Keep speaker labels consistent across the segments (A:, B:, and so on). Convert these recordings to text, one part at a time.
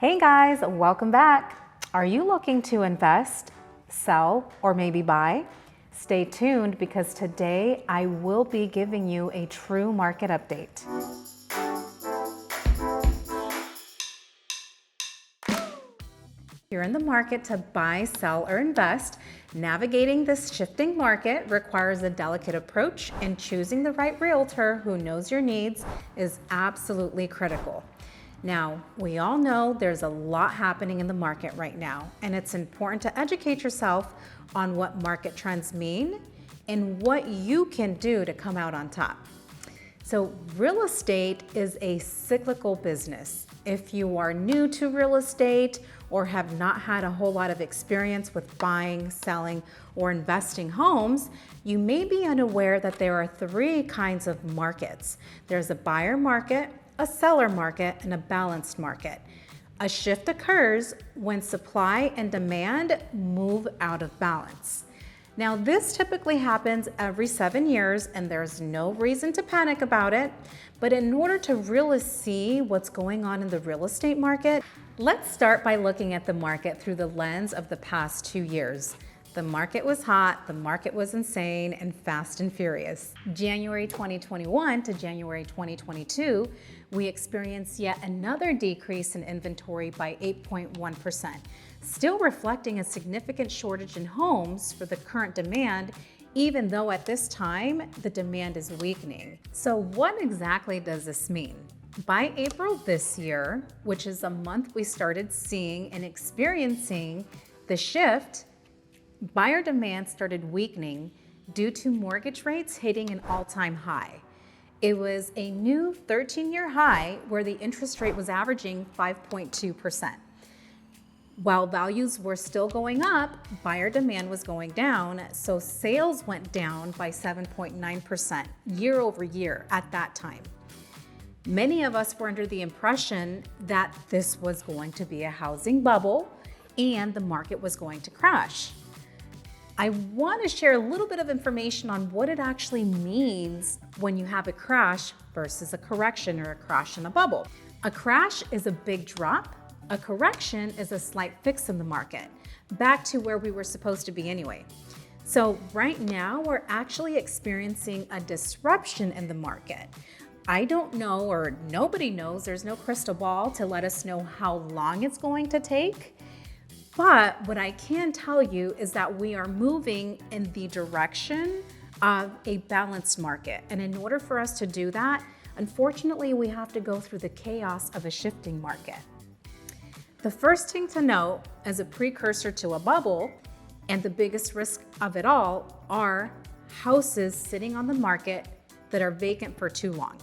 A: Hey guys, welcome back. Are you looking to invest, sell, or maybe buy? Stay tuned because today I will be giving you a true market update. You're in the market to buy, sell, or invest. Navigating this shifting market requires a delicate approach, and choosing the right realtor who knows your needs is absolutely critical. Now, we all know there's a lot happening in the market right now, and it's important to educate yourself on what market trends mean and what you can do to come out on top. So, real estate is a cyclical business. If you are new to real estate or have not had a whole lot of experience with buying, selling, or investing homes, you may be unaware that there are three kinds of markets. There's a buyer market, a seller market, and a balanced market. A shift occurs when supply and demand move out of balance. Now, this typically happens every 7 years, and there's no reason to panic about it. But in order to really see what's going on in the real estate market, let's start by looking at the market through the lens of the past 2 years. The market was hot, the market was insane, and fast and furious. January 2021 to January 2022, we experienced yet another decrease in inventory by 8.1%, still reflecting a significant shortage in homes for the current demand, even though at this time, the demand is weakening. So what exactly does this mean? By April this year, which is the month we started seeing and experiencing the shift, buyer demand started weakening due to mortgage rates hitting an all-time high. It was a new 13-year high where the interest rate was averaging 5.2%. While values were still going up, buyer demand was going down, so sales went down by 7.9% year over year at that time. Many of us were under the impression that this was going to be a housing bubble and the market was going to crash. I want to share a little bit of information on what it actually means when you have a crash versus a correction or a crash in a bubble. A crash is a big drop. A correction is a slight fix in the market, back to where we were supposed to be anyway. So right now, we're actually experiencing a disruption in the market. I don't know, or nobody knows, there's no crystal ball to let us know how long it's going to take. But what I can tell you is that we are moving in the direction of a balanced market. And in order for us to do that, unfortunately, we have to go through the chaos of a shifting market. The first thing to note as a precursor to a bubble, and the biggest risk of it all, are houses sitting on the market that are vacant for too long.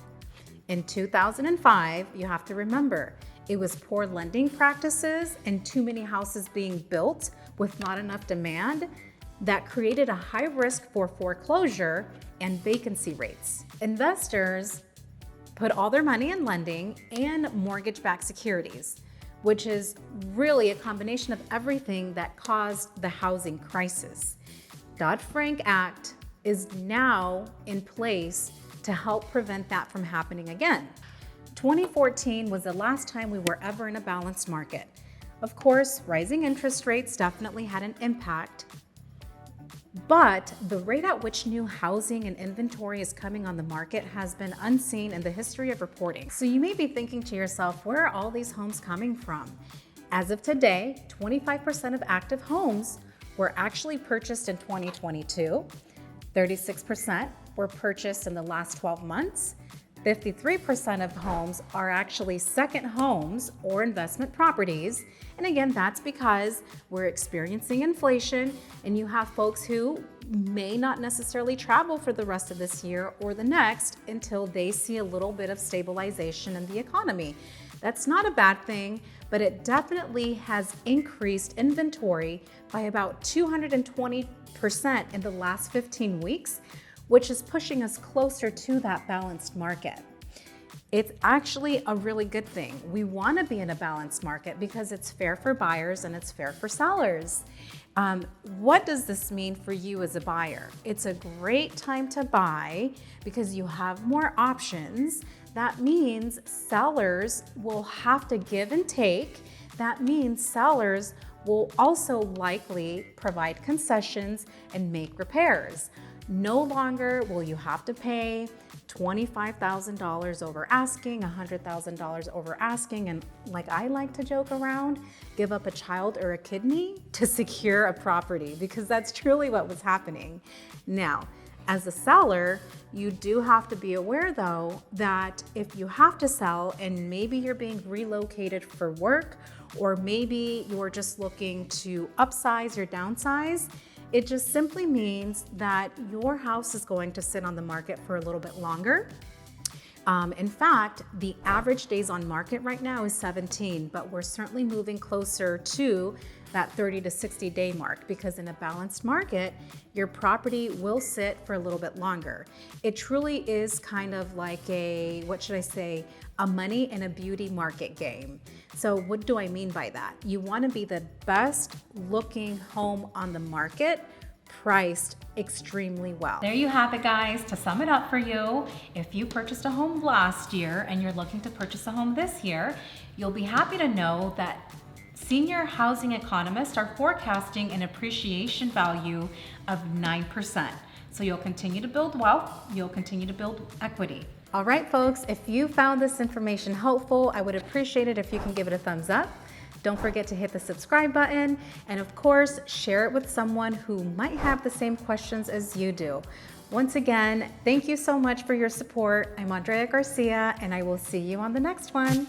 A: In 2005, you have to remember, it was poor lending practices and too many houses being built with not enough demand that created a high risk for foreclosure and vacancy rates. Investors put all their money in lending and mortgage-backed securities, which is really a combination of everything that caused the housing crisis. Dodd-Frank Act is now in place to help prevent that from happening again. 2014 was the last time we were ever in a balanced market. Of course, rising interest rates definitely had an impact, but the rate at which new housing and inventory is coming on the market has been unseen in the history of reporting. So you may be thinking to yourself, where are all these homes coming from? As of today, 25% of active homes were actually purchased in 2022, 36% were purchased in the last 12 months, 53% of homes are actually second homes or investment properties. And again, that's because we're experiencing inflation and you have folks who may not necessarily travel for the rest of this year or the next until they see a little bit of stabilization in the economy. That's not a bad thing, but it definitely has increased inventory by about 220% in the last 15 weeks, which is pushing us closer to that balanced market. It's actually a really good thing. We want to be in a balanced market because it's fair for buyers and it's fair for sellers. What does this mean for you as a buyer? It's a great time to buy because you have more options. That means sellers will have to give and take. that means sellers will also likely provide concessions and make repairs. No longer will you have to pay $25,000 over asking, $100,000 over asking, and like I like to joke around, give up a child or a kidney to secure a property, because that's truly what was happening. Now, as a seller, you do have to be aware though that if you have to sell and maybe you're being relocated for work, or maybe you're just looking to upsize or downsize, it just simply means that your house is going to sit on the market for a little bit longer. In fact, the average days on market right now is 17, but we're certainly moving closer to that 30 to 60 day mark, because in a balanced market, your property will sit for a little bit longer. It truly is kind of like a, what should I say, a money and a beauty market game. So what do I mean by that? You want to be the best looking home on the market, priced extremely well. There you have it, guys. To sum it up for you, if you purchased a home last year and you're looking to purchase a home this year, you'll be happy to know that senior housing economists are forecasting an appreciation value of 9%. So you'll continue to build wealth, you'll continue to build equity. All right, folks, if you found this information helpful, I would appreciate it if you can give it a thumbs up. Don't forget to hit the subscribe button, and of course, share it with someone who might have the same questions as you do. Once again, thank you so much for your support. I'm Andrea Garcia, and I will see you on the next one.